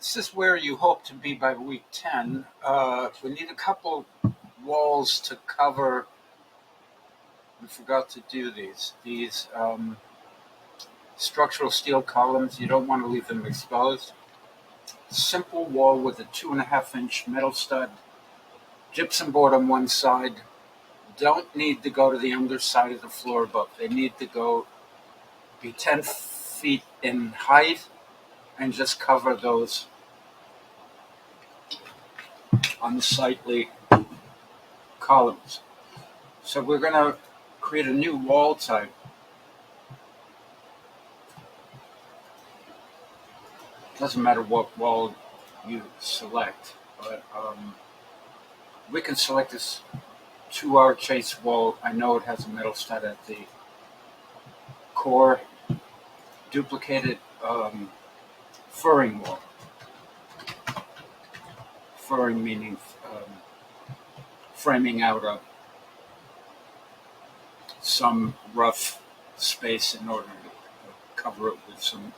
This is where you hope to be by week 10. We need a couple walls to cover. We forgot to do these structural steel columns. You don't want to leave them exposed. Simple wall with a 2.5-inch metal stud, gypsum board on one side. Don't need to go to the underside of the floor above. They need to be 10 feet in height and just cover those unsightly columns. So we're going to create a new wall type. Doesn't matter what wall you select, but we can select this 2-hour chase wall. I know it has a metal stud at the core. Duplicated furring wall. Furring meaning framing out some rough space in order to cover it with some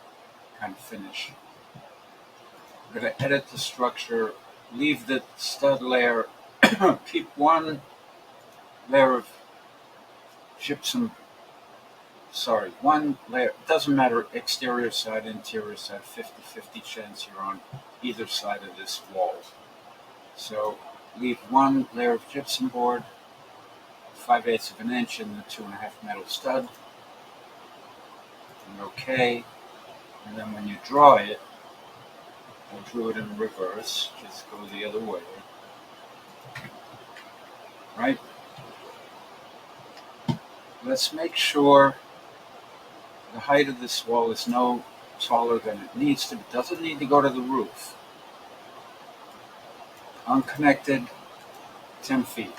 kind of finish. I'm going to edit the structure, leave the stud layer, keep one layer of one layer, doesn't matter, exterior side, interior side, 50-50 chance you're on either side of this wall. So leave one layer of gypsum board, 5/8 of an inch in the 2.5 metal stud, and okay. And then when you draw it, I drew it in reverse, just go the other way, right? Let's make sure the height of this wall is no taller than it needs to be. It doesn't need to go to the roof. Unconnected, 10 feet.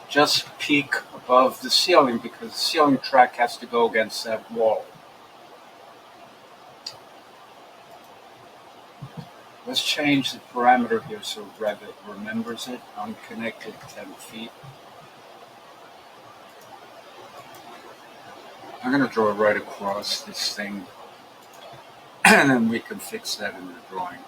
Just peak above the ceiling because the ceiling track has to go against that wall. Let's change the parameter here so Revit remembers it. Unconnected, 10 feet. I'm going to draw right across this thing, and then we can fix that in the drawing.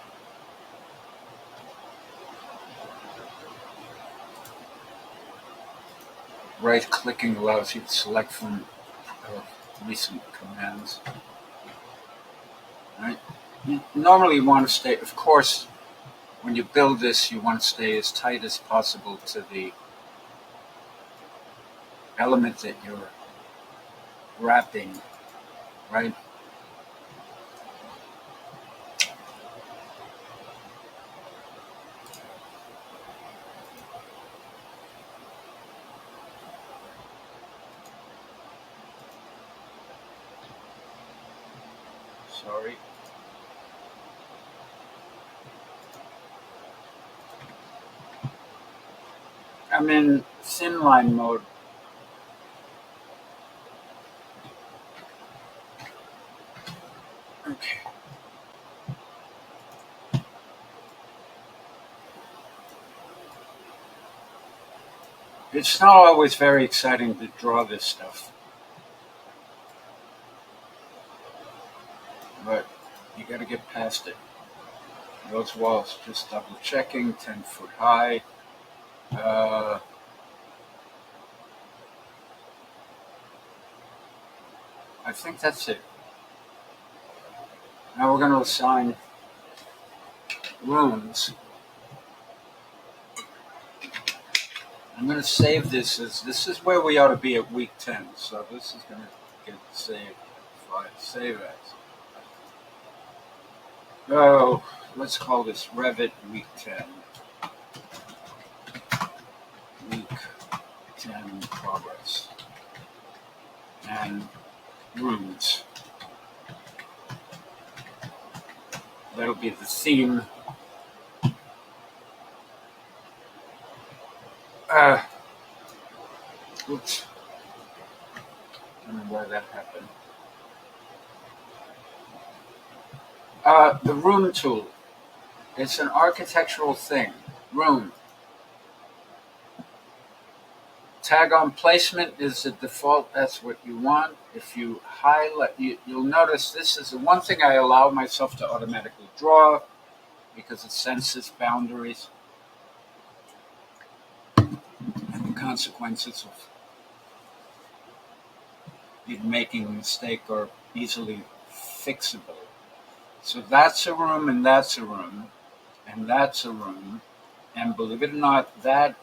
Right-clicking allows you to select from recent commands. Right? You normally want to stay, of course, when you build this, you want to stay as tight as possible to the element that you're wrapping, right? Sorry. I'm in thin line mode. Okay. It's not always very exciting to draw this stuff, but you got to get past it. Those walls, just double checking, 10 foot high. I think that's it. Now we're going to assign rooms. I'm going to save this as this is where we ought to be at week 10. So this is going to get saved. Save as. Oh, let's call this Revit week 10. Week 10 progress. And rooms. That'll be the theme. Oops. I don't know why that happened. The room tool. It's an architectural thing. Room. Tag on placement is the default. That's what you want. If you highlight, you'll notice this is the one thing I allow myself to automatically draw. because it senses boundaries and the consequences of you making a mistake are easily fixable. So that's a room, and that's a room, and that's a room, and believe it or not, that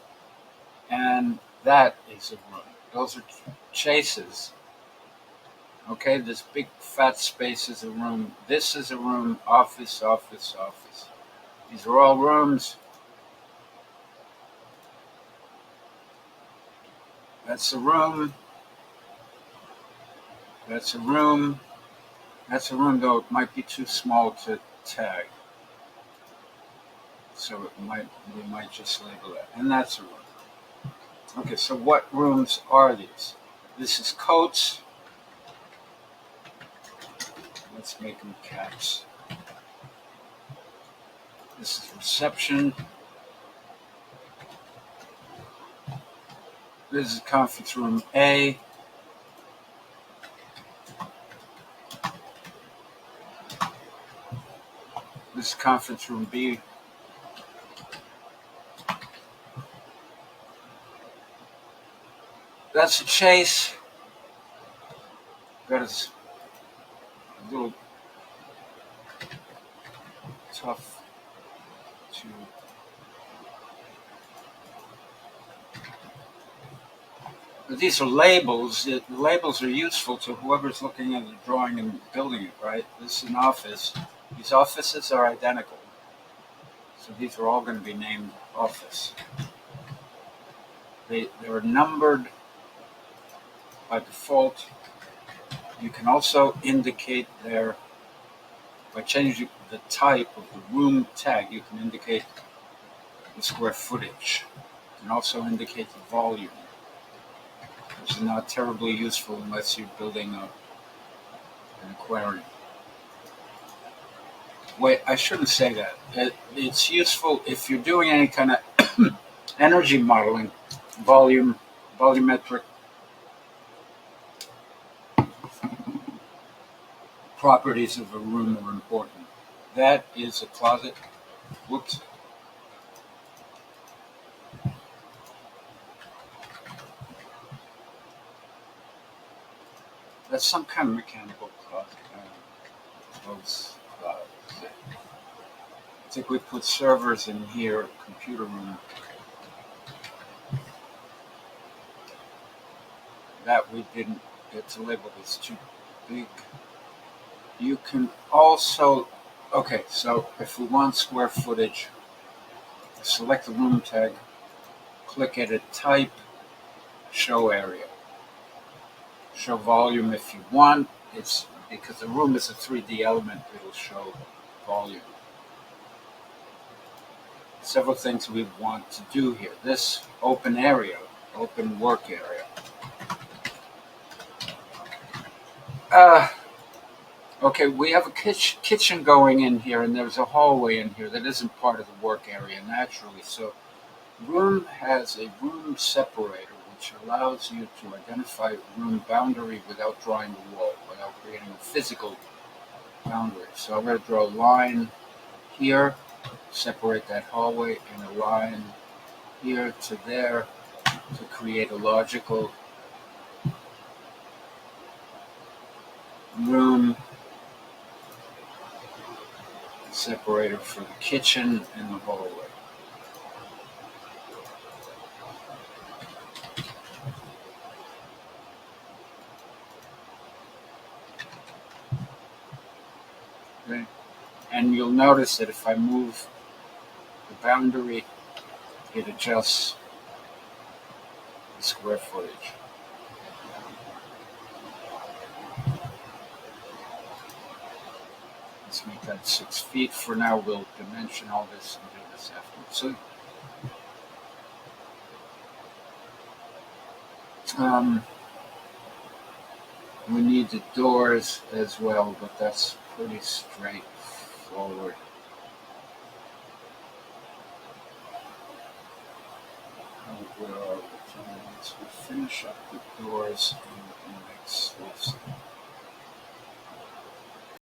and that is a room. Those are chases. Okay, this big fat space is a room. This is a room. Office, office, office. These are all rooms. That's a room. That's a room. That's a room, though it might be too small to tag. So we might just label it. And that's a room. Okay, so what rooms are these? This is coats. Let's make them caps. This is reception. This is conference room A. This is conference room B. That's a chase. That is a little tough to. But these are labels. The labels are useful to whoever's looking at the drawing and building it, right? This is an office. These offices are identical. So these are all going to be named office. They're numbered by default. You can also indicate their, by changing the type of the room tag, you can indicate the square footage. You can also indicate the volume, which is not terribly useful unless you're building an aquarium. Wait, I shouldn't say that. It's useful if you're doing any kind of energy modeling, volumetric properties of a room are important. That is a closet. Whoops. That's some kind of mechanical closet. I think we put servers in here, computer room. That we didn't get to label. It's too big. You can also, okay, so if we want square footage, select the room tag, click Edit Type, Show Area. Show volume if you want. It's because the room is a 3D element, it'll show volume. Several things we want to do here. This open area, open work area. Okay, we have a kitchen going in here, and there's a hallway in here that isn't part of the work area naturally. So room has a room separator, which allows you to identify room boundary without drawing the wall, without creating a physical boundary. So I'm going to draw a line here, separate that hallway, and a line here to there to create a logical room separator for the kitchen and the hallway. Okay. And you'll notice that if I move the boundary, it adjusts the square footage. Let's make that 6 feet. For now, we'll dimension all this and do this afterwards. So, we need the doors as well, but that's pretty straightforward. Where are we? So we finish up the doors in the next lesson.